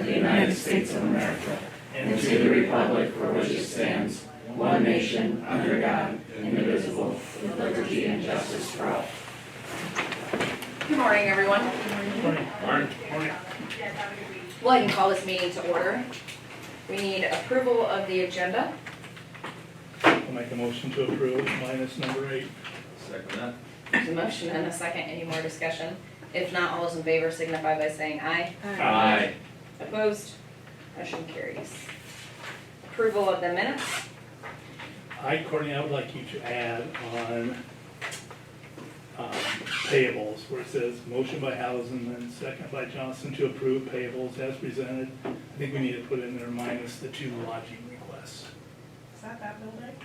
of the United States of America and to the republic for which it stands, one nation, under God, indivisible, with liberty and justice for all. Good morning, everyone. Morning. Well, I can call this meeting to order. We need approval of the agenda. I'll make a motion to approve minus number 8. Second that. There's a motion and a second. Any more discussion? If not, all those in favor signify by saying aye. Aye. Opposed? Motion carries. Approval of the minutes. Courtney, I would like you to add on payables, where it says motion by Hausen and second by Johnson to approve payables as presented. I think we need to put in there minus the 2 lodging requests. Is that building?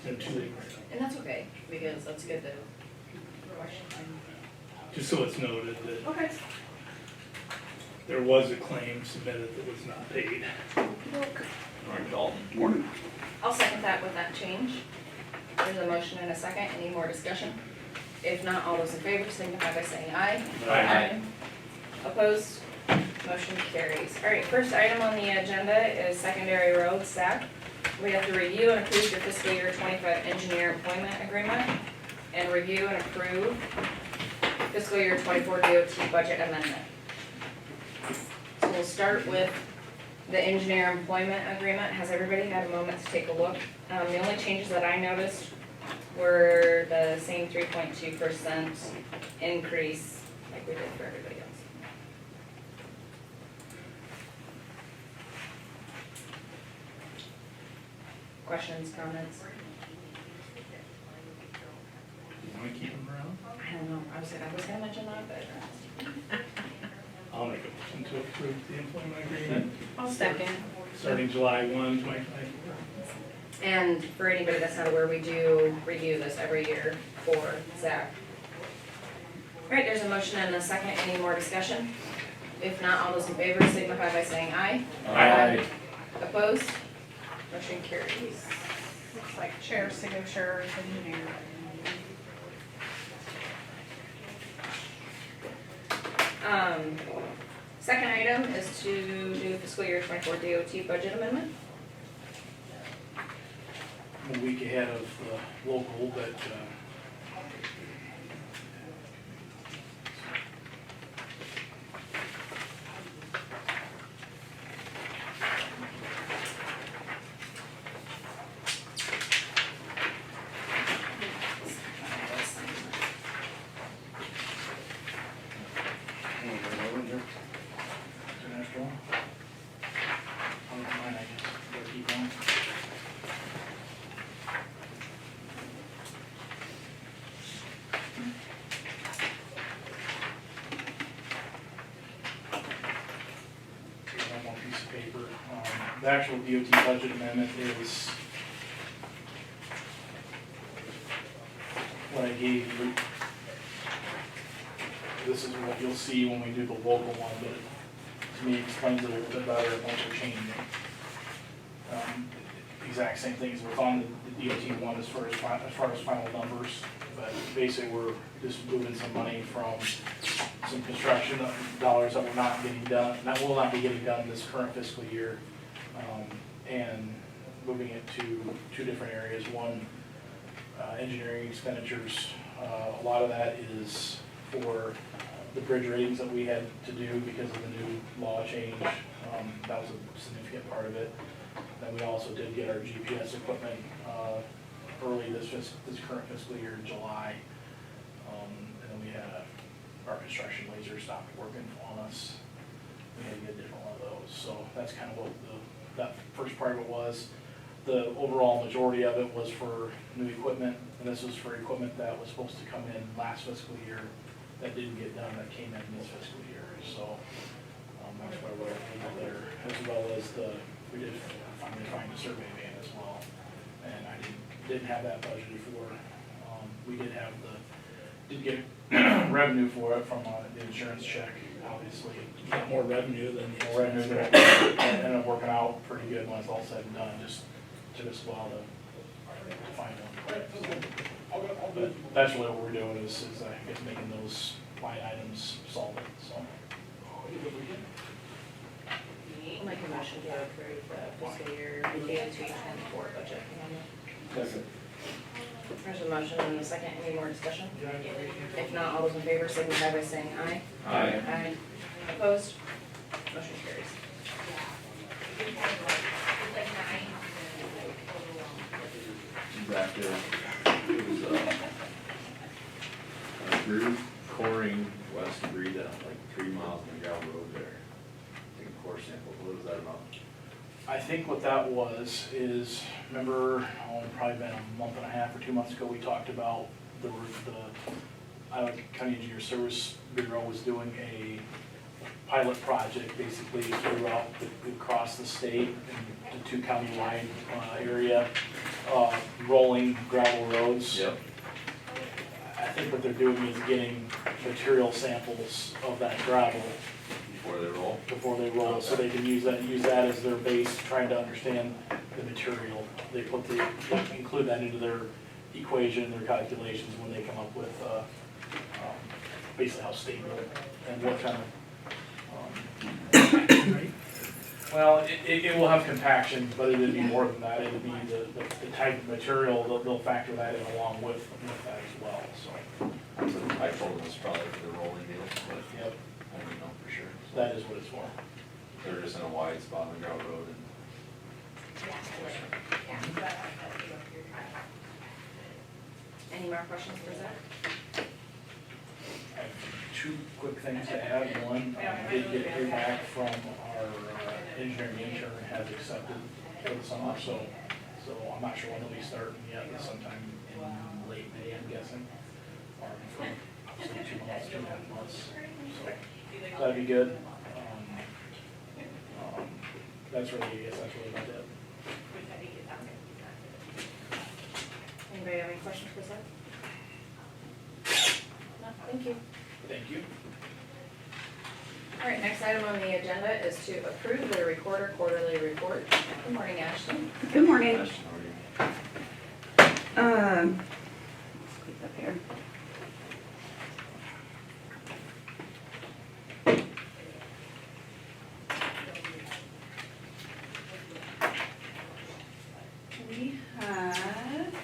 And 2 And that's okay, because that's good to question. just so it's noted that Okay. there was a claim submitted that was not paid. Morning, Dalton. Morning. I'll second that with that change. There's a motion and a second. Any more discussion? If not, all those in favor signify by saying aye. Aye. Opposed? Motion carries. All right, first item on the agenda is secondary road SAC. We have to review and approve your fiscal year 25 engineer employment agreement and review and approve fiscal year 24 DOT budget amendment. So we'll start with the engineer employment agreement. Has everybody had a moment to take a look? The only changes that I noticed were the same 3.2% increase like we did for everybody else. Questions, comments? You want to keep them around? I don't know, I was gonna mention that, but. I'll make a motion to approve the employment agreement I'll Second. starting July 1, 2024. And for anybody that's not aware, we do review this every year for Zach. All right, there's a motion and a second. Any more discussion? If not, all those in favor signify by saying aye. Aye. Opposed? Motion carries. Looks like chair signature, engineer. Second item is to do fiscal year 24 DOT budget amendment. A week ahead of the local, but international. Oh, mine, I guess. Gotta keep going. Here's one more piece of paper. The actual DOT budget amendment is what I gave you. This is what you'll see when we do the local one, but it, to me, explains it a little bit better once we're changing it. Exact same things with on the DOT one as far as final numbers, but basically we're just moving some money from some construction dollars that we're not getting done, that will not be getting done this current fiscal year, and moving it to 2 different areas. One, engineering expenditures. A lot of that is for the bridge ratings that we had to do because of the new law change. That was a significant part of it. Then we also did get our GPS equipment early this current fiscal year in July. And then we had our construction laser stopped working on us. We had to get a different one of those. So that's kind of what that first part of it was. The overall majority of it was for new equipment, and this was for equipment that was supposed to come in last fiscal year that didn't get done, that came in this fiscal year. So that's why we're there, as well as we did finally find a survey van as well, and I didn't have that budgeted for. We did get revenue for it from the insurance check, obviously. You got more revenue than the More revenue expense. than- Ended up working out pretty good when it's all said and done. Just took us a while to find one. But that's really what we're doing is I guess making those line items solvent, so. Second. There's a motion and a second, any more discussion? If not, all those in favor signify by saying aye. Aye. Aye. Opposed? Motion carries. Back there, it was, groove coring west of Rita, like 3 miles on the gravel road there. Taking core sample, what was that about? I think what that was is, remember, probably been a month and a half or 2 months ago, we talked about the Iowa County Engineer Service Bureau was doing a pilot project basically throughout, across the state and the 2 county-wide area, rolling gravel roads. Yep. I think what they're doing is getting material samples of that gravel Before they roll? before they roll, so they can use that as their base, trying to understand the material. They include that into their equation, their calculations when they come up with, basically how stable and what kind of, well, it will have compaction, but it'd be more than that, it'd be the type of material, they'll factor that in along with that as well, so. I told them it's probably for the rolling deal, but Yep, I don't know for sure. that is what it's for. They're just in a wide spot on the gravel road and Any more questions for Zach? I have 2 quick things to add. One, I did get hear back from our engineering intern has accepted for the summer, so I'm not sure when they'll be starting yet, but sometime in late May, I'm guessing. Or for 2 months, 2.5 months, so that'd be good. That's really, I guess that's really about it. Anybody have any questions for Zach? No, thank you. Thank you. All right, next item on the agenda is to approve the recorder quarterly report. Good morning, Ashley. Good morning. question already. Let's click up here. We have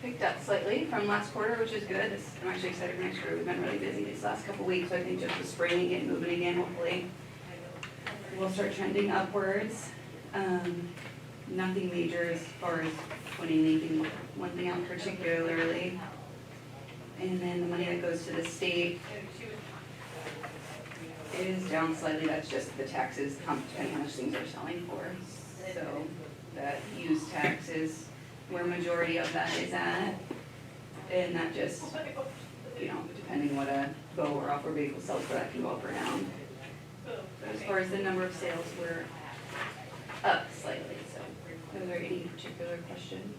picked up slightly from last quarter, which is good. I'm actually excited for next quarter. We've been really busy these last couple weeks, so I think just the spring and getting moving again, hopefully we'll start trending upwards. Nothing major as far as pointing one thing out particularly. And then the money that goes to the state is down slightly. That's just the taxes, depending on how much things are selling for. So that use tax is where majority of that is at. And that just, depending what a bow or off-road vehicle sells for, that can go up or down. But as far as the number of sales, we're up slightly, so are there any particular questions?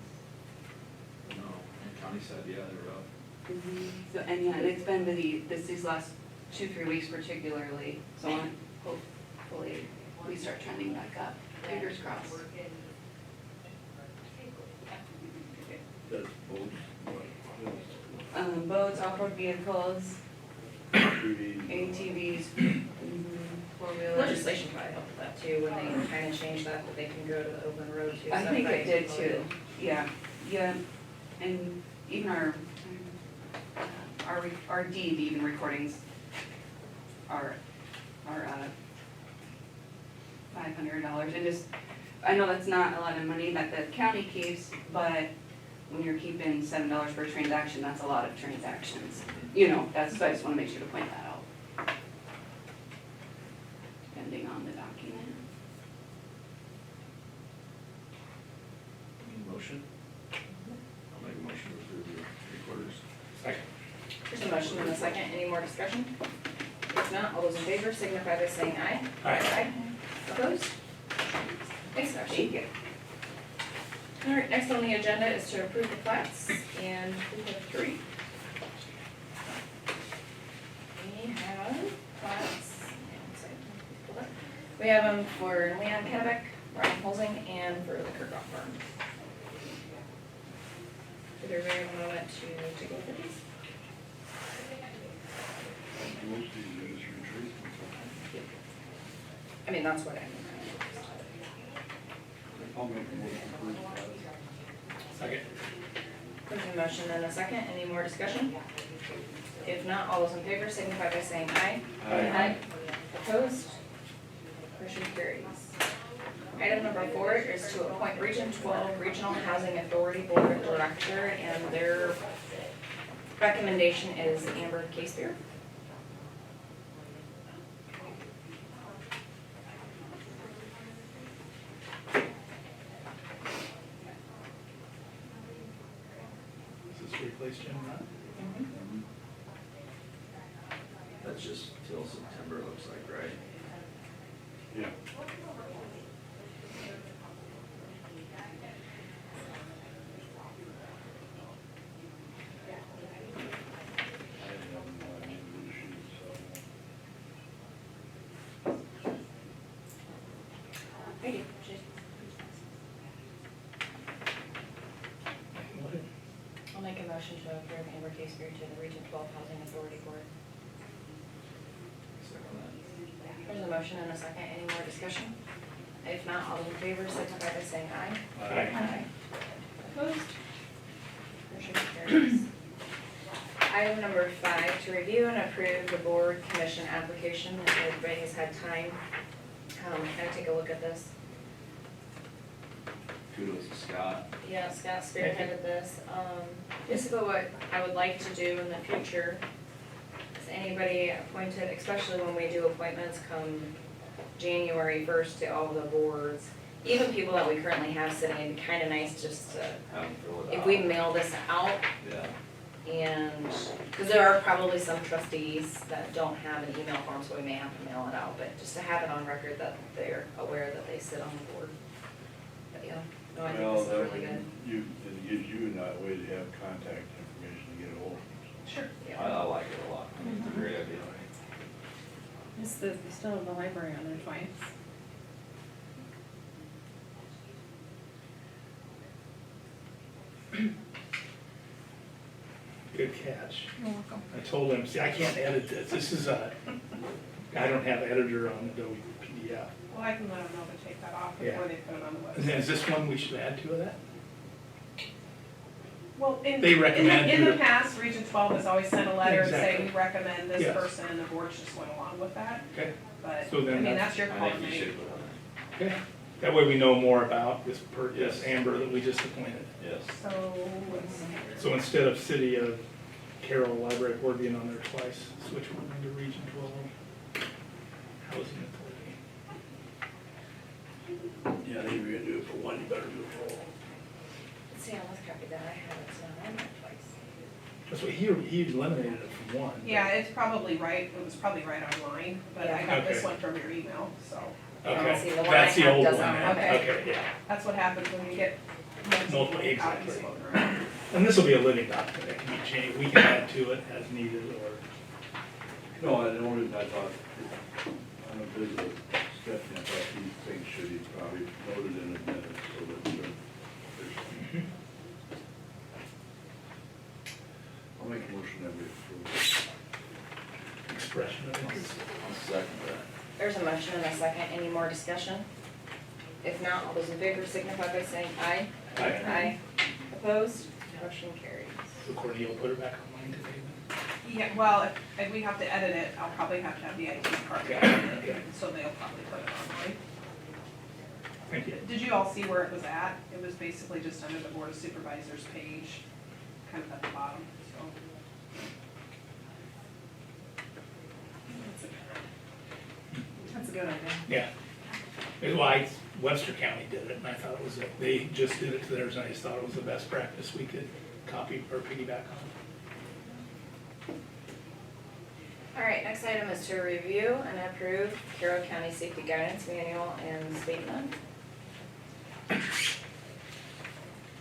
No, the county said, yeah, they were up. So, and yeah, and it's been busy these last 2-3 weeks particularly, so hopefully we start trending back up, fingers crossed. That's boats, Boats, off-road vehicles, ATVs, four-wheelers. Legislation probably helped with that too, when they kind of changed that they can go to the open road too. I think it did too, yeah, and even our D&D even recordings are $500, and just, I know that's not a lot of money that the county keeps, but when you're keeping $7 per transaction, that's a lot of transactions. So I just wanna make sure to point that out. Depending on the document. Need a motion? I'll make a motion to approve the recorders. There's a motion and a second. Any more discussion? If not, all those in favor signify by saying aye. Aye. Opposed? Thanks, Ashley. Thank you. All right, next on the agenda is to approve the plats, and we have 3. We have plats, we have them for Leon Kennebec, Ryan Holzing, and for the Kirkhoff Farm. Is there a moment to go through these? I mean, that's what I mean. I'll make a motion to approve Second. There's a motion and a second, any more discussion? If not, all those in favor signify by saying aye. Aye. Opposed? Motion carries. Item number 4 is to appoint Region 12 Regional Housing Authority Board Director, and their recommendation is Amber Casebeer. Does this replace Jim Rutt? That's just till September, it looks like, right? Yeah. Thank you. I'll make a motion to approve Amber Casebeer to the Region 12 Housing Authority Board. There's a motion and a second, any more discussion? If not, all those in favor signify by saying aye. Aye. Opposed? Motion carries. Item number 5, to review and approve the board commission application. If everybody has had time, kind of take a look at this. Kudos to Scott. Yeah, Scott spearheaded this. Basically what I would like to do in the future is anybody appointed, especially when we do appointments come January 1st to all the boards, even people that we currently have sitting, it'd be kind of nice just to, Have him fill it out. if we mail this out, Yeah. and, because there are probably some trustees that don't have an email form, so we may have to mail it out, but just to have it on record that they're aware that they sit on the board. But yeah, no, I think Well, this is that really good. it gives you a way to have contact information to get a hold of them. Sure. Yeah. I like it a lot. It's a great idea. It's the, we still have the library on there twice. Good catch. You're welcome. I told him, see, I can't edit this. This is I don't have editor on Adobe PDF. Well, I can let them know to take that off Yeah. before they put it on the And then website. is this one we should add to that? Well, They recommend in the you- past, Region 12 has always sent a letter and say, Exactly. we recommend this Yes. person, and the board just went along with that. Okay. But, So then I mean, that's- that's your I call. think you Nate. should put on Okay. That way we know more about this this Yes. Amber that we just appointed. there. Yes. So, let's see here. So instead of City of Carroll Library Board being on there twice, switch one into Region 12 Housing Authority. Yeah, I think we're gonna do it for one, you better do it for all. See, on this copy that I have, it's not on there twice. That's what he eliminated it from one. but- Yeah, it's probably right, it was probably right online, but I got this Okay. one from your email, so. Okay, See, the one that's I the have old one. doesn't. then. Okay. Okay, yeah. That's what happens when you get Multiple, multiple copies exactly. floating around. And this will be a living document, it can be changed, we can add to it as needed, or, No, the only reason I thought, on a visual sketch, I thought these things should be probably noted in the minutes so that there's. I'll make a motion that we approve. expression of interest. I'll second that. There's a motion and a second, any more discussion? If not, all those in favor signify by saying aye. Aye. Opposed? Motion carries. So Courtney will put it back online today then? Yeah, well, if we have to edit it, I'll probably have to have the IT department, Okay, edit okay. it, so they'll probably put it online. Thank you. Did you all see where it was at? It was basically just under the Board of Supervisors page, kind of at the bottom, so. That's a good idea. Yeah. It's why Webster County did it, and I thought it was, they just did it to theirs, and I just thought it was the best practice we could copy or piggyback on. All right, next item is to review and approve Carroll County Safety Guidance Manual and Statement. I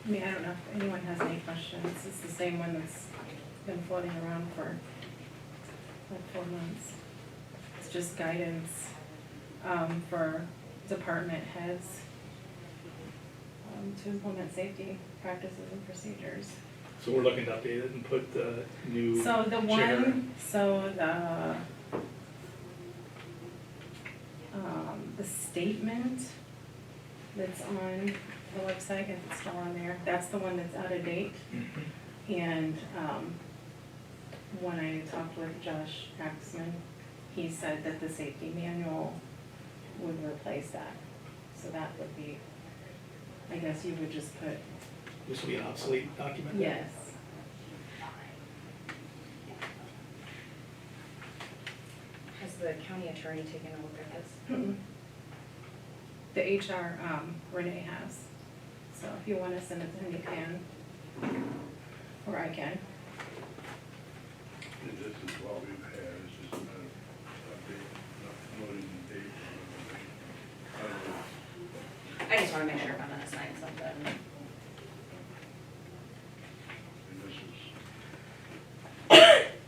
mean, I don't know if anyone has any questions. It's the same one that's been floating around for like 4 months. It's just guidance, for department heads, to implement safety practices and procedures. So we're looking to update it and put the new So the chair. the statement that's on the website, if it's still on there. That's the one that's out of date. And, when I talked with Josh Axman, he said that the safety manual would replace that. So that would be, I guess you would just put, This will be an obsolete document? yes. Has the county attorney taken a look at this? Mm-mm. The HR, Renee has. So if you wanna send it to him, you can. Or I can. And this is what we've had, it's just a matter of updating, not loading the date. I just wanna make sure if I'm gonna sign something. And this is,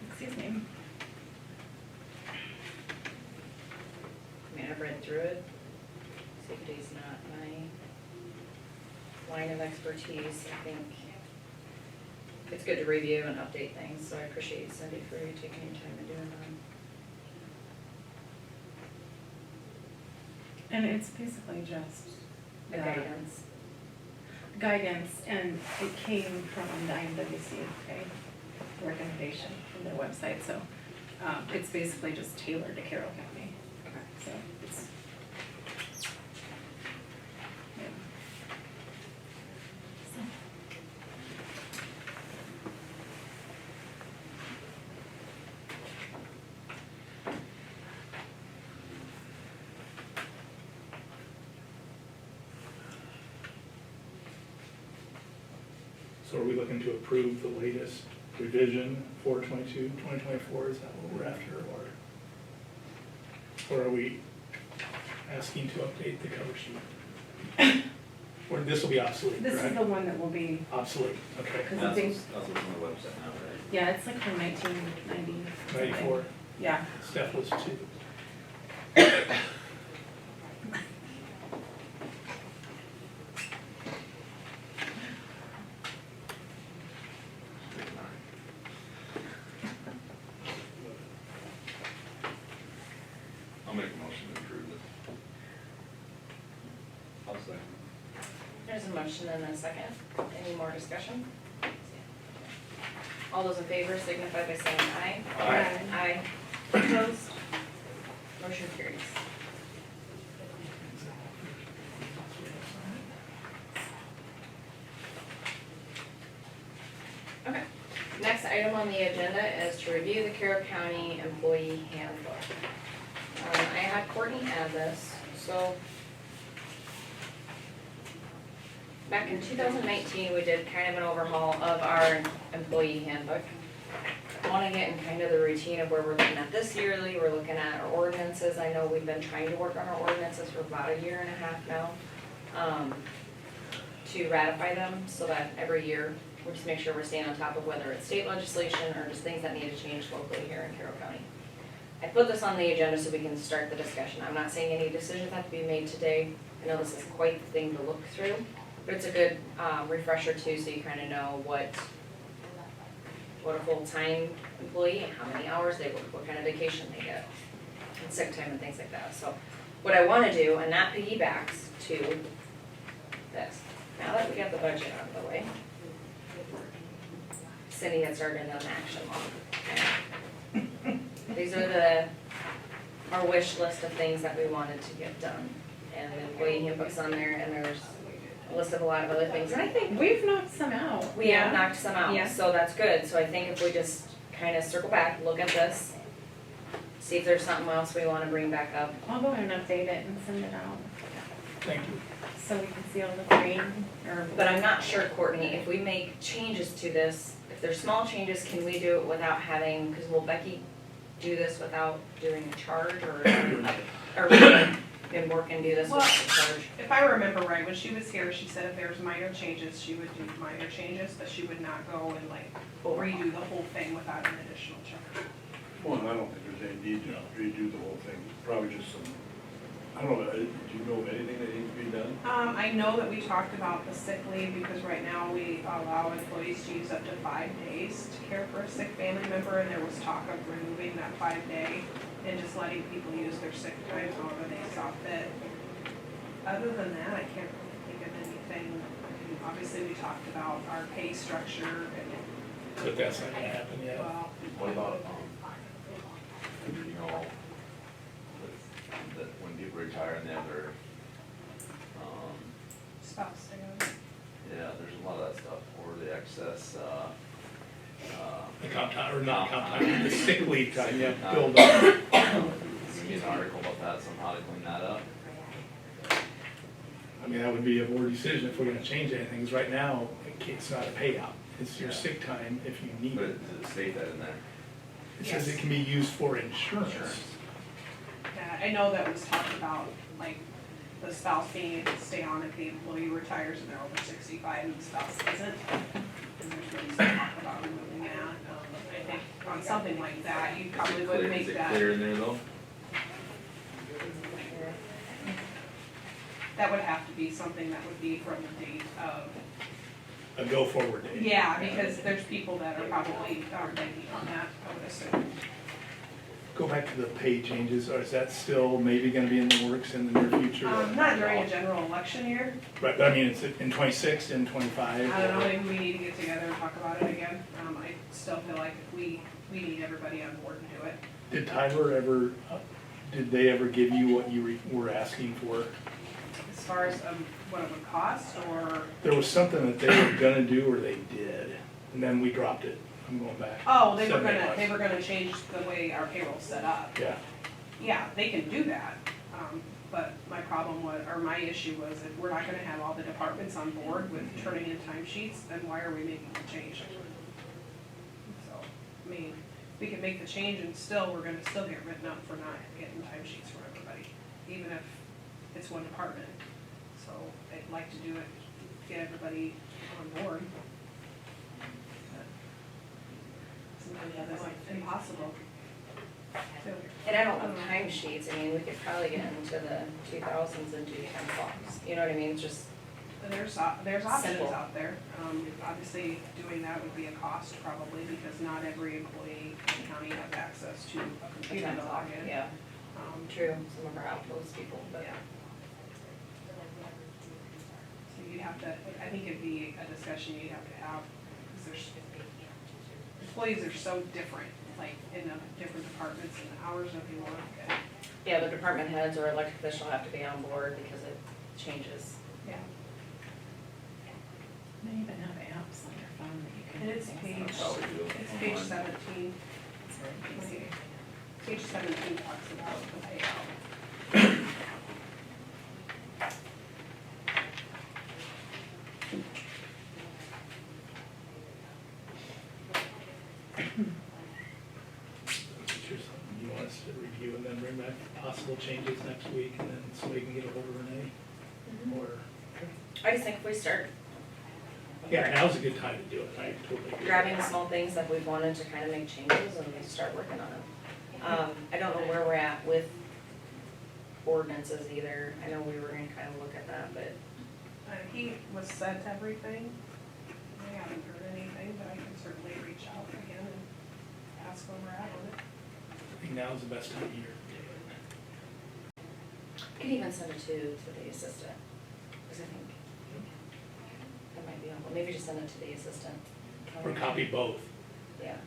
Excuse me. I mean, I've read through it. Safety's not my line of expertise. I think it's good to review and update things, so I appreciate you, Cindy, for you taking your time and doing that. And it's basically just The guidance. guidance, and it came from the IMWCA recommendation from their website, so, it's basically just tailored to Carroll County, Okay. so it's. Yeah. So. So are we looking to approve the latest revision, 4/22/2024, is that what we're after, or are we asking to update the cover sheet? Or this will be obsolete, This is correct? the one that will be, Obsolete, okay. because That's it's, what's on the website now, right? yeah, it's like from 1990. 94, Yeah. Steph was 2. I'll make a motion to approve it. I'll second. There's a motion and a second. Any more discussion? All those in favor signify by saying aye. Aye. Aye. Opposed? Motion carries. Okay. Next item on the agenda is to review the Carroll County Employee Handbook. I had Courtney add this, so back in 2019, we did kind of an overhaul of our employee handbook. I want to get in kind of the routine of where we're looking at this yearly, we're looking at our ordinances. I know we've been trying to work on our ordinances for about a year and a half now, to ratify them, so that every year, we just make sure we're staying on top of whether it's state legislation or just things that need to change locally here in Carroll County. I put this on the agenda so we can start the discussion. I'm not saying any decisions have to be made today. I know this is quite the thing to look through, but it's a good refresher too, so you kind of know what a full-time employee and how many hours they work, what kind of vacation they get, and sick time and things like that. So what I want to do, and that piggybacks to this. Now that we got the budget out of the way, Cindy had started an action log. These are our wish list of things that we wanted to get done. And the employee handbook's on there, and there's a list of a lot of other things. And I think We've knocked some out. we have knocked some out, Yeah. so that's good. So I think if we just kind of circle back, look at this, see if there's something else we want to bring back up. I'll go ahead and update it and send it out, Thank you. so we can see all the green, or. But I'm not sure, Courtney, if we make changes to this, if there's small changes, can we do it without having, because will Becky do this without doing a charge, or we can work and do this without a charge? if I remember right, when she was here, she said if there's minor changes, she would do minor changes, but she would not go and like redo the whole thing without an additional charge. well, I don't think there's any need to redo the whole thing, probably just some, I don't know, do you know of anything that needs to be done? I know that we talked about the sick leave, because right now we allow employees to use up to 5 days to care for a sick family member, and there was talk of removing that 5-day and just letting people use their sick time however they saw fit. Other than that, I can't really think of anything thing, obviously we talked about our pay structure and, But that's not gonna happen yet. well, What about, you know, that when people retire and they have their, spouse thing. yeah, there's a lot of that stuff, or the excess, The comp time, or not comp time, the sick leave time, yeah, Sick leave build time. up. see an article about that somehow to clean that up. I mean, that would be a board decision if we're gonna change anything, 'cause right now, it's not a payout. It's your sick time if you need But it. does it state that in there? It says Yes. it can be used for insurance. Yeah, I know that was talked about, like, the spouse being able to stay on if the employee retires and they're over 65 and the spouse isn't. And there's been some talk about removing that. I think on something like that, you probably would Is make it that, clear in there though? that would have to be something that would be from the date of, A go-forward date. yeah, because there's people that are probably banking on that, I would assume. Go back to the pay changes, or is that still maybe gonna be in the works in the near future? Not during a general election year. Right, but I mean, it's in 26, in 25? I don't know, maybe we need to get together and talk about it again. I still feel like we need everybody on board to do it. Did Tyler ever, did they ever give you what you were asking for? As far as what it would cost, or, There was something that they were gonna do, or they did, and then we dropped it. I'm going back. oh, they were 7, 8 gonna, months. they were gonna change the way our payroll's set up. Yeah, Yeah, they can do that, but my problem was, or my issue was, if we're not gonna have all the departments on board with turning in timesheets, then why are we making the change? So, I mean, we can make the change and still, we're gonna still get written up for not getting timesheets from everybody, even if it's one department. So I'd like to do it, get everybody on board. But sometimes that's impossible. So, And I don't know timesheets, I mean, we could probably get into the 2000s and do 10 bucks, you know what I mean, it's just, there's options Simple. out there. Obviously, doing that would be a cost probably, because not every employee in the county has access to a a computer 10 to log in. yeah, True. true, some of our outpost people, but. Yeah. So you'd have to, I think it'd be a discussion you'd have to have, because there's, employees are so different, like in the different departments and the hours that they work and, Yeah, the department heads or elected official have to be on board because it changes. yeah. They even have apps on their phone that you can. And it's do page, things Oh, we do. it's page 17. It's very easy. Page 17 talks about the payout. here's something you want us to review and then bring back possible changes next week, and then somebody can get a hold of Renee, or, I just think if we start yeah, now's a good time to do it, I totally agree. grabbing the small things that we've wanted to kind of make changes and we start working on them. I don't know where we're at with ordinances either, I know we were gonna kind of look at that, but He was sent everything. I haven't heard anything, but I can certainly reach out again and ask where we're at on it. I think now's the best time of year to do it. you could even send it to the assistant, because I think that might be helpful, maybe just send it to the assistant. Or copy both. Yeah.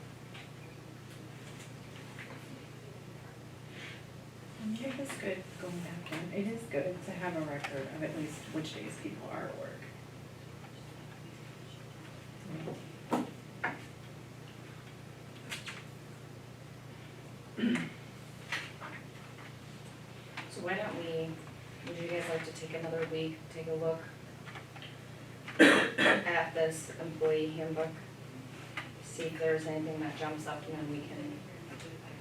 And it is good going back in, it is good to have a record of at least which days people are at work. So why don't we, would you guys like to take another week, take a look at this employee handbook? See if there's anything that jumps up and then we can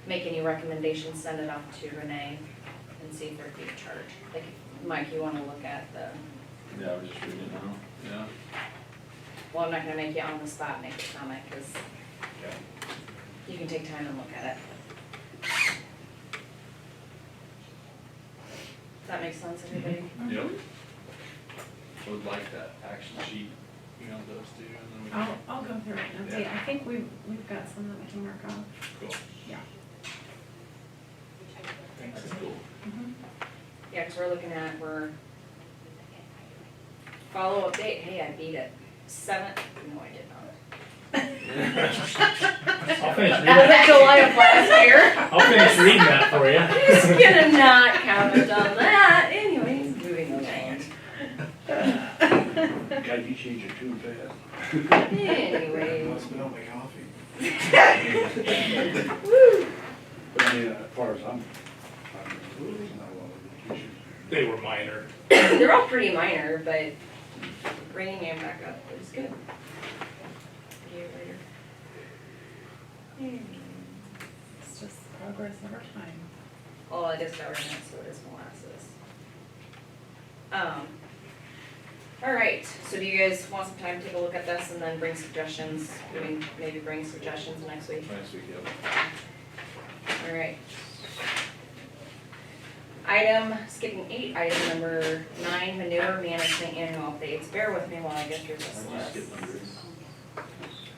make any recommendations, send it off to Renee and see if there'd be a charge. Like, Mike, you wanna look at the, Yeah, I was just reading it now, yeah. well, I'm not gonna make you on the spot make a comment, cause Yeah. you can take time and look at it. Does that make sense, everybody? Yep. I would like that action sheet, you know, those two, and then we can. I'll go through it and see, Yeah. I think we've got some that we can work on. Cool. Yeah. Thanks. That's cool. Mhm. Yeah, cause we're looking at, we're follow-up date, hey, I beat it. 7th, no, I did not. I'll finish reading That was that. in July of last year. I'll finish reading that for you. Just gonna not comment on that. Anyways, moving along. God, you change your tune fast. Anyways. Must smell my coffee. But I mean, as far as I'm it's not one of the issues. They were minor. They're all pretty minor, but bringing them back up is good. A year later. It's just progress over time. Well, it is government, so it is molasses. All right, so do you guys want some time to take a look at this and then bring suggestions? I mean, maybe bring suggestions next week? Next week, yeah. All right. Skipping 8, item number 9, manure management annual updates. Bear with me while I get through this I'll just list, skip numbers.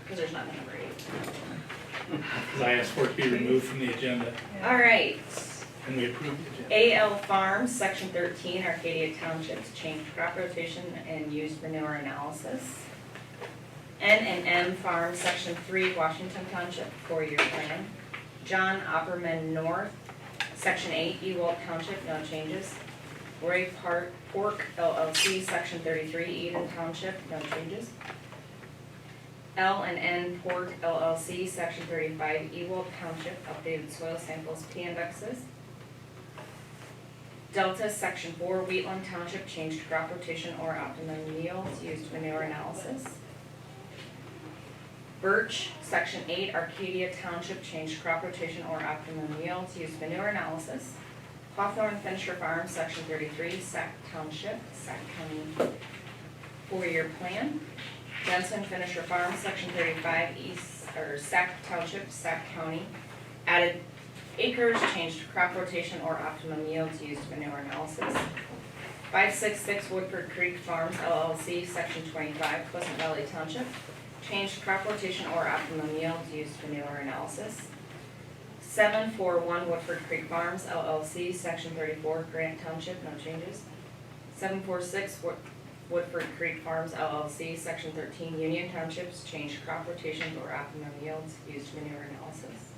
because there's nothing number 8. Because I asked for it to be removed from the agenda, All right. and we approved the agenda. AL Farms, Section 13, Arcadia Township, to change crop rotation and used manure analysis. N&M Farm, Section 3, Washington Township, 4-year plan. John Opperman North, Section 8, Ewald Township, no changes. Roy Pork LLC, Section 33, Eden Township, no changes. L&N Pork LLC, Section 35, Ewald Township, updated soil samples, P-indexes. Delta, Section 4, Wheatland Township, changed crop rotation or optimum yields, used manure analysis. Birch, Section 8, Arcadia Township, changed crop rotation or optimum yields, used manure analysis. Hawthorne Finisher Farm, Section 33, Sac Township, Sac County, 4-year plan. Jensen Finisher Farm, Section 35, Sac Township, Sac County, added acres, changed crop rotation or optimum yields, used manure analysis. 566 Woodford Creek Farms LLC, Section 25, Pleasant Valley Township, changed crop rotation or optimum yields, used manure analysis. 741 Woodford Creek Farms LLC, Section 34, Grant Township, no changes. 746 Woodford Creek Farms LLC, Section 13, Union Townships, changed crop rotations or optimum yields, used manure analysis.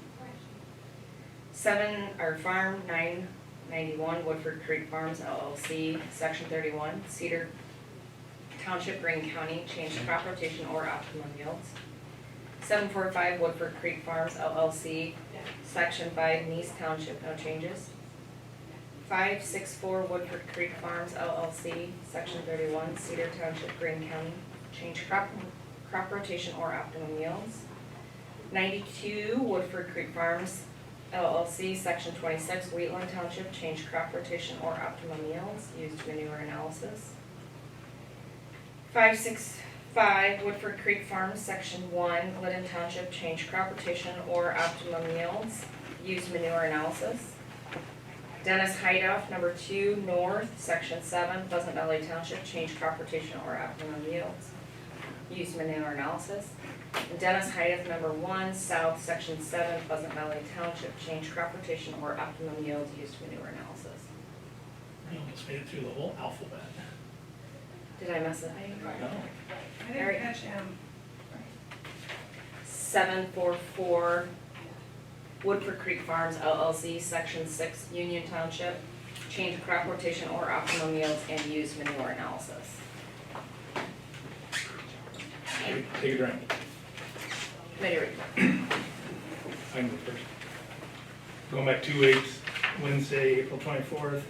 Farm 991 Woodford Creek Farms LLC, Section 31, Cedar Township, Greene County, changed crop rotation or optimum yields. 745 Woodford Creek Farms LLC, Section 5, Nice Township, no changes. 564 Woodford Creek Farms LLC, Section 31, Cedar Township, Greene County, changed crop rotation or optimum yields. 92 Woodford Creek Farms LLC, Section 26, Wheatland Township, changed crop rotation or optimum yields, used manure analysis. 565 Woodford Creek Farms, Section 1, Linden Township, changed crop rotation or optimum yields, used manure analysis. Dennis Heidoff, number 2, North, Section 7, Pleasant Valley Township, changed crop rotation or optimum yields, used manure analysis. And Dennis Heidoff, number 1, South, Section 7, Pleasant Valley Township, changed crop rotation or optimum yields, used manure analysis. I almost made it through the whole alphabet. Did I mess it? No. I didn't catch M. 744 Woodford Creek Farms LLC, Section 6, Union Township, changed crop rotation or optimum yields and used manure analysis. Take a drink. Committee report. I can go first. Going back 2 weeks, Wednesday, April 24th,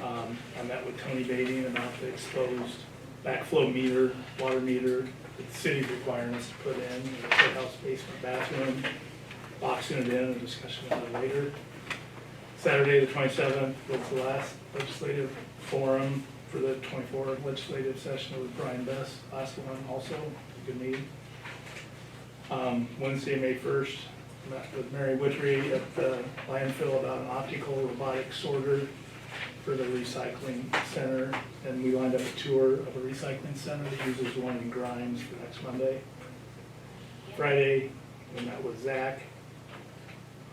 I met with Tony Beatty about the exposed backflow meter, water meter that the city's requiring us to put in the courthouse basement bathroom, boxing it in, a discussion about it later. Saturday, the 27th, was the last legislative forum for the 24 legislative session with Brian Best, last one also, a good meeting. Wednesday, May 1st, met with Mary Whittery at the landfill about an optical robotic sorter for the recycling center, and we lined up a tour of a recycling center that uses one in Grimes for next Monday. Friday, we met with Zach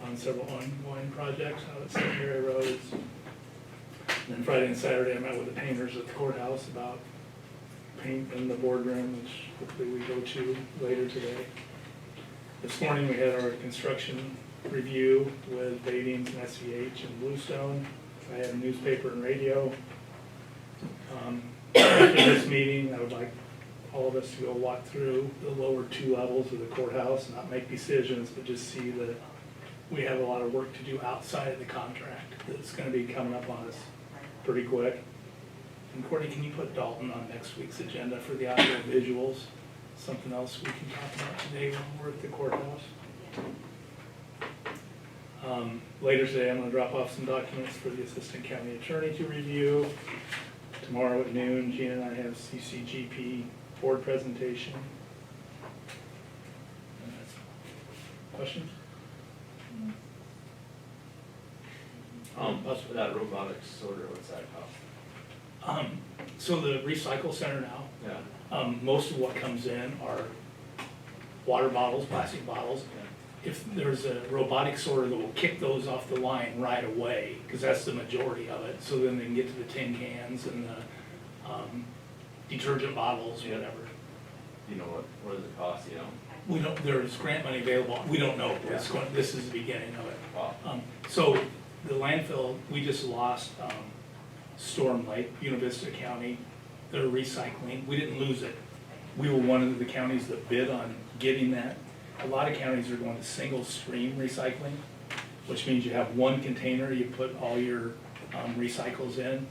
on several ongoing projects out at secondary roads. And then Friday and Saturday, I met with the painters at the courthouse about paint in the boardroom, which hopefully we go to later today. This morning, we had our construction review with Badings and SVH and Bluestone. I had newspaper and radio. After this meeting, I would like all of us to go walk through the lower 2 levels of the courthouse, not make decisions, but just see that we have a lot of work to do outside of the contract that's gonna be coming up on us pretty quick. And Courtney, can you put Dalton on next week's agenda for the audio visuals? Something else we can talk about today when we're at the courthouse. Later today, I'm gonna drop off some documents for the assistant county attorney to review. Tomorrow at noon, Gina and I have CCGP board presentation. And that's- Questions? Plus for that robotic sorter, what's that cost? So the recycle center now, Yeah. most of what comes in are water bottles, plastic bottles. If there's a robotic sorter that will kick those off the line right away, because that's the majority of it, so then they can get to the tin cans and the detergent bottles, Yeah. whatever. You know what does it cost, you know? We don't, there's grant money available, we don't know, it's going, this is the beginning of it. Wow. So the landfill, we just lost Storm Lake, Buena Vista County, their recycling, we didn't lose it. We were one of the counties that bid on getting that. A lot of counties are going to single stream recycling, which means you have one container, you put all your recycles in.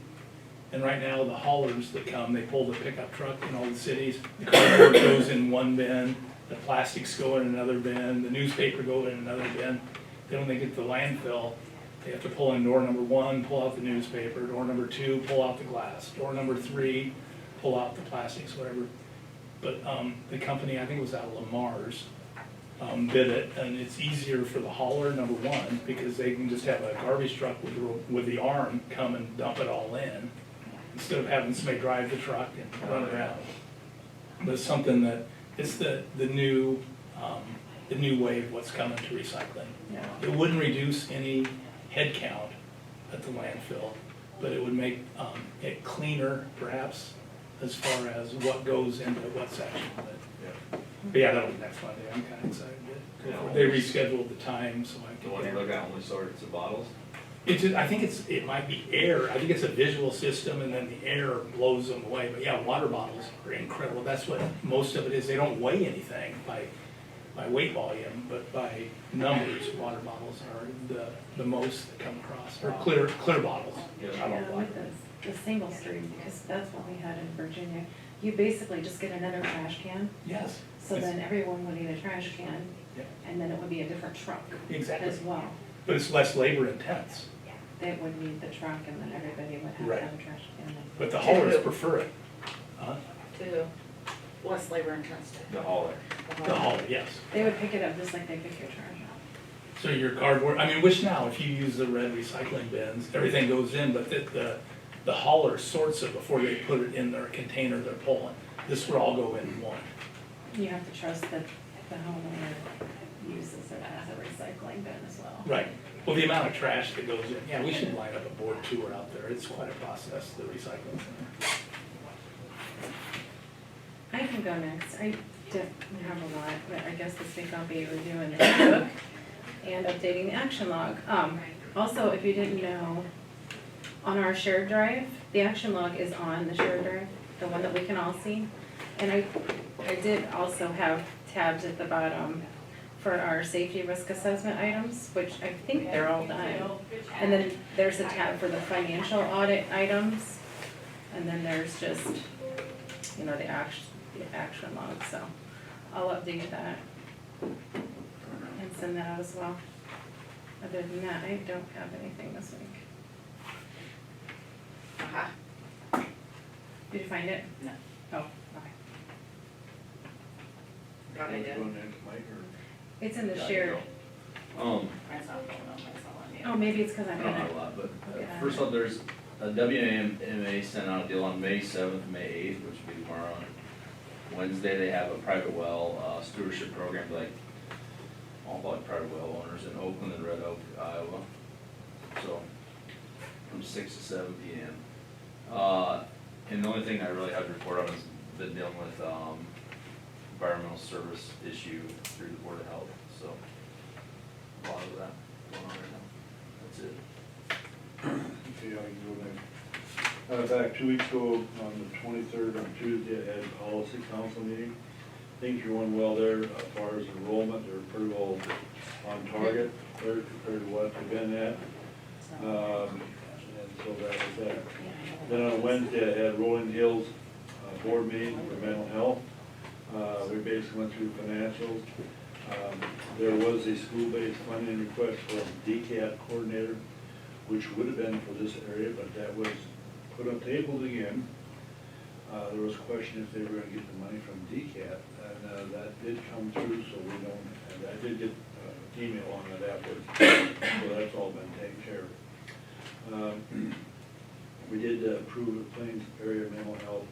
And right now, the haulers that come, they pull the pickup truck in all the cities, the cardboard goes in one bin, the plastics go in another bin, the newspaper go in another bin. Then when they get to the landfill, they have to pull in door number 1, pull out the newspaper, door number 2, pull out the glass, door number 3, pull out the plastics, whatever. But the company, I think it was out of Lamar's, bid it, and it's easier for the hauler, number 1, because they can just have a garbage truck with the arm come and dump it all in, instead of having somebody drive the truck and run around. But it's something that, it's the new way of what's coming to recycling. Yeah. It wouldn't reduce any head count at the landfill, but it would make it cleaner, perhaps, as far as what goes into what section of it. Yeah. But yeah, that'll be next Monday, I'm kinda excited. Yeah. They rescheduled the time, so I The can one you get. look at only sorts of bottles? It's, I think it might be air, I think it's a visual system, and then the air blows them away, but yeah, water bottles are incredible, that's what most of it is, they don't weigh anything by weight volume, but by numbers, water bottles are the most that come across, or clear bottles. Yeah. I don't Yeah, know. with the single stream, because that's what we had in Virginia. You basically just get another trash can, Yes. so then everyone would need a trash can, Yeah. and then it would be a different truck Exactly, as well. but it's less labor intense, They would need the truck, and then everybody would have Right. another trash can. but the haulers prefer it. Huh? To less labor intensive. The hauler. The hauler, yes. They would pick it up just like they pick your trash up. So your cardboard, I mean, which now, if you use the red recycling bins, everything goes in, but the hauler sorts it before they put it in their container they're pulling. This would all go in one. You have to trust that the homeowner uses it as a recycling bin as well. Right. Well, the amount of trash that goes in, yeah, we should line up a board tour out there. It's quite a process, the recycling center. I can go next. I didn't have a lot, but I guess this week I'll be reviewing the handbook and updating the action log. Also, if you didn't know, on our shared drive, the action log is on the shared drive, the one that we can all see. And I did also have tabs at the bottom for our safety risk assessment items, which I think they're all done. And then there's a tab for the financial audit items. And then there's just, you know, the action log, so I'll update that and send that out as well. Other than that, I don't have anything this week. Aha. Did you find it? No. Oh, okay. Got it, Going next, Mike, or? It's in the Yeah, shared. Mine's not going on, mine's not on yet. Oh, maybe it's because I'm in Not it. a lot, but Yeah. first off, there's a WMA sent out a deal on May 7th, May 8th, which will be tomorrow. Wednesday, they have a private well stewardship program, like all about private well owners in Oakland and Red Oak, Iowa. So, from 6 to 7 p.m. And the only thing I really have to report on is been dealing with, environmental service issue through the Board of Health, so a lot of that going on right now. That's it. Okay, I can go next. Back 2 weeks ago, on the 23rd, on Tuesday, I had a policy council meeting. Things are going well there as far as enrollment, they're pretty well on target there compared to what they've been at. And so that was that. Then on Wednesday, I had Rolling Hills board meeting for mental health. We basically went through financials. There was a school-based funding request for a DCAT coordinator, which would have been for this area, but that was put on tables again. There was a question if they were gonna get the money from DCAT, and that did come through, so we don't, and I did get an email on that afterwards, so that's all been taken care of. We did approve the Plains Area Mental Health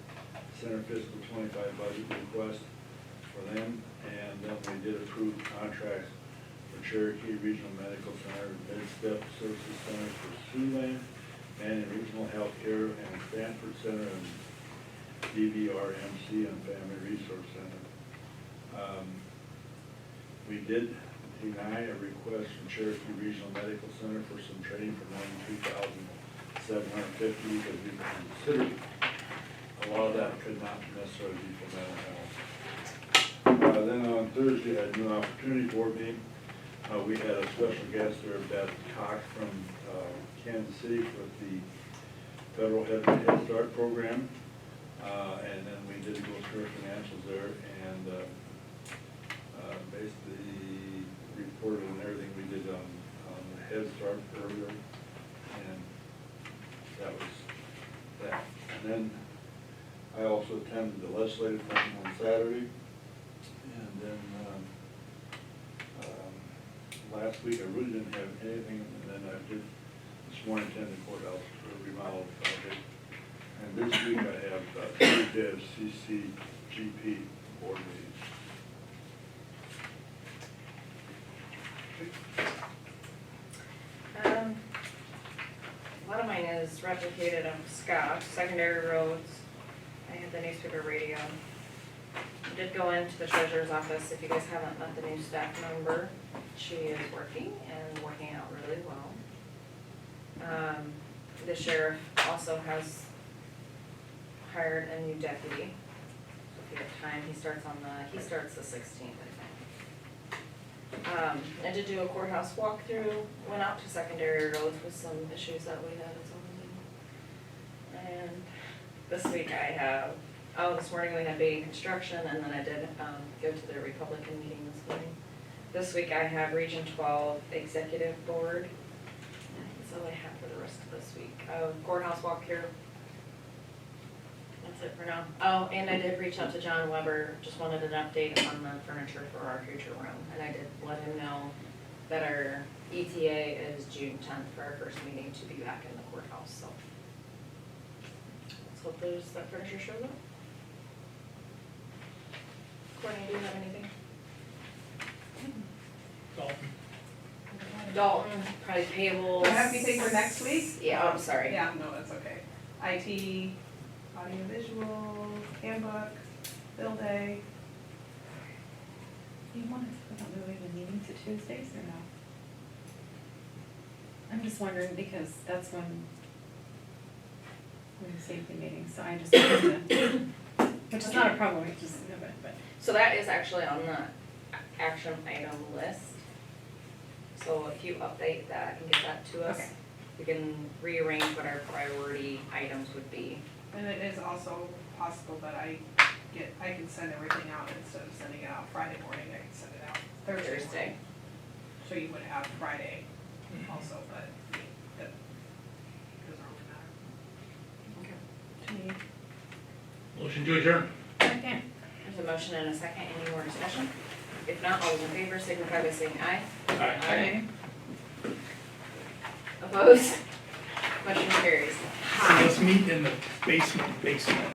Center fiscal 25 budget request for them, and then we did approve contracts for Cherokee Regional Medical Center, Mid-Step Services Center for Siouxland, and Regional Healthcare, and Stanford Center, and DVRMC and Family Resource Center. We did deny a request from Cherokee Regional Medical Center for some training for $93,750 because we considered a lot of that could not necessarily be for mental health. Then on Thursday, I had a new opportunity board meeting. We had a special guest there, Beth Cox from Kansas City with the Federal Head Start program. And then we did go through our financials there and basically reported on everything we did on the Head Start earlier. And that was that. And then I also attended the legislative forum on Saturday. And then last week I really didn't have anything, and then I did this morning attend the courthouse for a remodel project. And this week I have Tuesday of CCGP board meetings. A lot of mine is replicated on Scott, secondary roads. I had the newspaper radio. I did go into the treasurer's office. If you guys haven't met the new staff member, she is working and working out really well. The sheriff also has hired a new deputy. So if you have time, he starts the 16th, I think. I did do a courthouse walkthrough, went out to secondary roads with some issues that we had as well. And this week I have, this morning we had Bating Construction, and then I did go to the Republican meeting this morning. This week I have Region 12 Executive Board. That's all I have for the rest of this week. Courthouse walkthrough. That's it for now. Oh, and I did reach out to John Weber, just wanted an update on the furniture for our future room. And I did let him know that our ETA is June 10th for our first meeting to be back in the courthouse, so. Let's hope that furniture shows up. Courtney, do you have anything? Dalton, probably payables. Do I have anything for next week? Yeah, I'm sorry. Yeah, no, that's okay. IT, audiovisual, handbook, bill day. Do you want to put on the meeting to Tuesdays or no? I'm just wondering because that's when we're in safety meetings, so I just wanted to, which is not a problem, we just know it, but. So that is actually on the action item list. So if you update that and get that to us, Okay. we can rearrange what our priority items would be. And it is also possible that I can send everything out instead of sending it out Friday morning, I can send it out Thursday Thursday. morning. So you would have Friday also, but that doesn't really matter. Okay. To me. Motion to adjourn. Okay. There's a motion and a second. Any more discussion? If not, all those in favor signify by saying aye. Aye. Opposed? Motion carries. Let's meet in the basement.